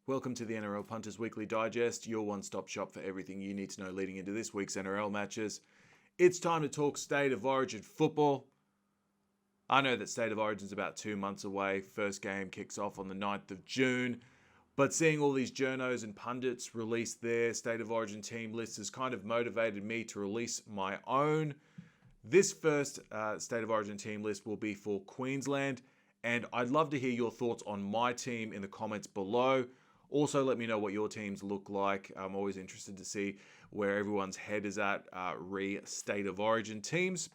Welcome to the NRL Punters Weekly Digest, your one-stop shop for everything you need to know leading into this week's NRL matches. It's time to talk State of Origin football. I know that State of Origin is about 2 months away. First game kicks off on the 9th of June. But seeing all these journos and pundits release their State of Origin team lists has kind of motivated me to release my own. This first State of Origin team list will be for Queensland, and I'd love to hear your thoughts on my team in the comments below. Also, let me know what your teams look like. I'm always interested to see where everyone's head is at re-State of Origin teams.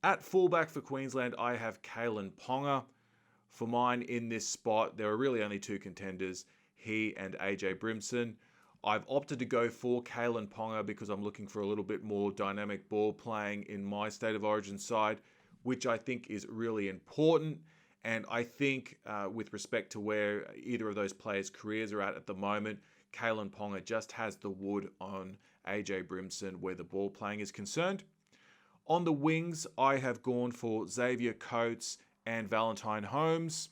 At fullback for Queensland, I have Kalen Ponga. For mine in this spot, there are really only two contenders, he and AJ Brimson. I've opted to go for Kalen Ponga because I'm looking for a little bit more dynamic ball playing in my State of Origin side, which I think is really important. And I think with respect to where either of those players' careers are at the moment, Kalen Ponga just has the wood on AJ Brimson where the ball playing is concerned. On the wings, I have gone for Xavier Coates and Valentine Holmes.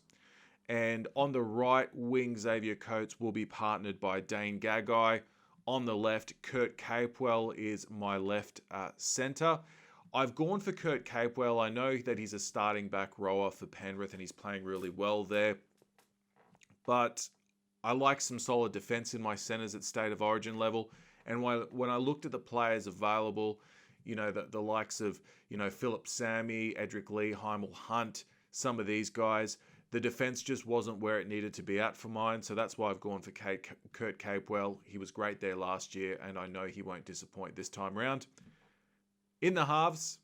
And on the right wing, Xavier Coates will be partnered by Dane Gagai. On the left, Kurt Capewell is my left centre. I've gone for Kurt Capewell. I know that he's a starting back rower for Penrith and he's playing really well there. But I like some solid defence in my centres at State of Origin level. And when I looked at the players available, you know, the likes of, you know, Philip Sammy, Edric Lee, Heimel Hunt, some of these guys, the defence just wasn't where it needed to be at for mine. So that's why I've gone for Kurt Capewell. He was great there last year and I know he won't disappoint this time round. In the halves,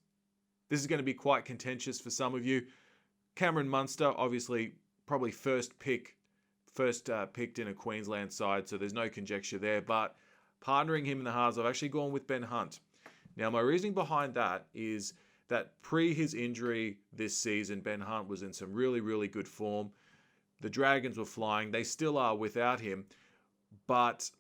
this is going to be quite contentious for some of you. Cameron Munster, obviously, probably first picked in a Queensland side, so there's no conjecture there. But partnering him in the halves, I've actually gone with Ben Hunt. Now, my reasoning behind that is that pre his injury this season, Ben Hunt was in some really, really good form. The Dragons were flying. They still are without him. But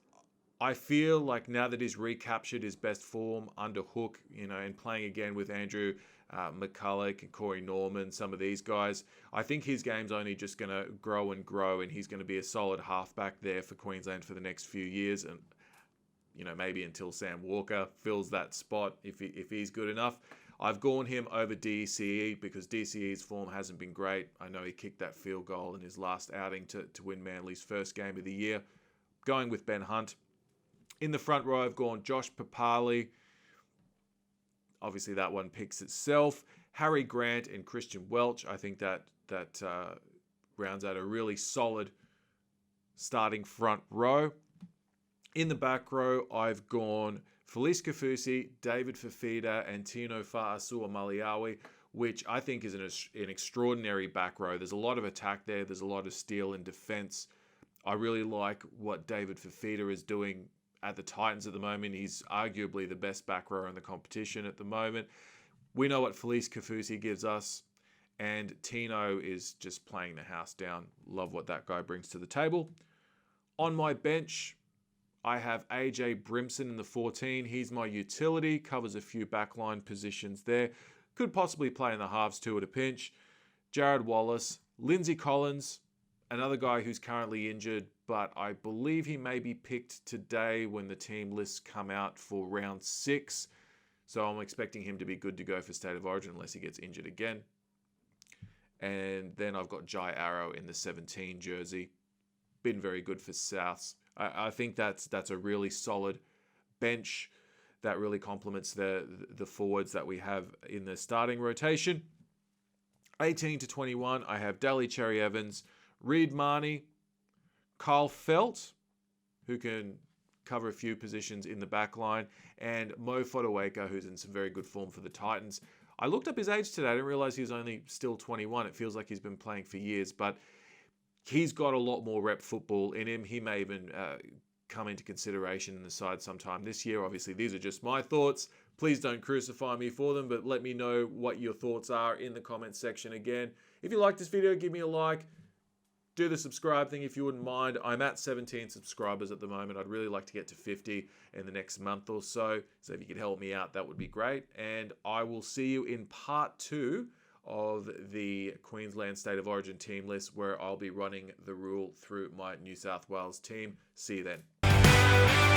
I feel like now that he's recaptured his best form under Hook, you know, and playing again with Andrew McCulloch and Corey Norman, some of these guys, I think his game's only just going to grow and grow, and he's going to be a solid halfback there for Queensland for the next few years, and you know, maybe until Sam Walker fills that spot if he's good enough. I've gone him over DCE because DCE's form hasn't been great. I know he kicked that field goal in his last outing to win Manly's first game of the year. Going with Ben Hunt. In the front row, I've gone Josh Papali. Obviously, that one picks itself. Harry Grant and Christian Welch. I think that rounds out a really solid starting front row. In the back row, I've gone Felice Kafusi, David Fafita, and Tino Fa'asua-Maliawi, which I think is an extraordinary back row. There's a lot of attack there. There's a lot of steel and defense. I really like what David Fafita is doing at the Titans at the moment. He's arguably the best back rower in the competition at the moment. We know what Felice Kafusi gives us, and Tino is just playing the house down. Love what that guy brings to the table. On my bench, I have AJ Brimson in the 14. He's my utility, covers a few backline positions there. Could possibly play in the halves too at a pinch. Jared Wallace, Lindsay Collins, another guy who's currently injured, but I believe he may be picked today when the team lists come out for round 6. So I'm expecting him to be good to go for State of Origin unless he gets injured again. And then I've got Jai Arrow in the 17 jersey. Been very good for Souths. I think that's a really solid bench that really complements the forwards that we have in the starting rotation. 18 to 21, I have Daly Cherry Evans, Reed Marnie, Kyle Felt, who can cover a few positions in the back line, and Mo Fotuaika, who's in some very good form for the Titans. I looked up his age today. I didn't realize he was only still 21. It feels like he's been playing for years, but he's got a lot more rep football in him. He may even come into consideration in the side sometime this year. Obviously, these are just my thoughts. Please don't crucify me for them, but let me know what your thoughts are in the comments section again. If you like this video, give me a like. Do the subscribe thing if you wouldn't mind. I'm at 17 subscribers at the moment. I'd really like to get to 50 in the next month or so. So if you could help me out, that would be great. And I will see you in part 2 of the Queensland State of Origin team list, where I'll be running the rule through my New South Wales team. See you then.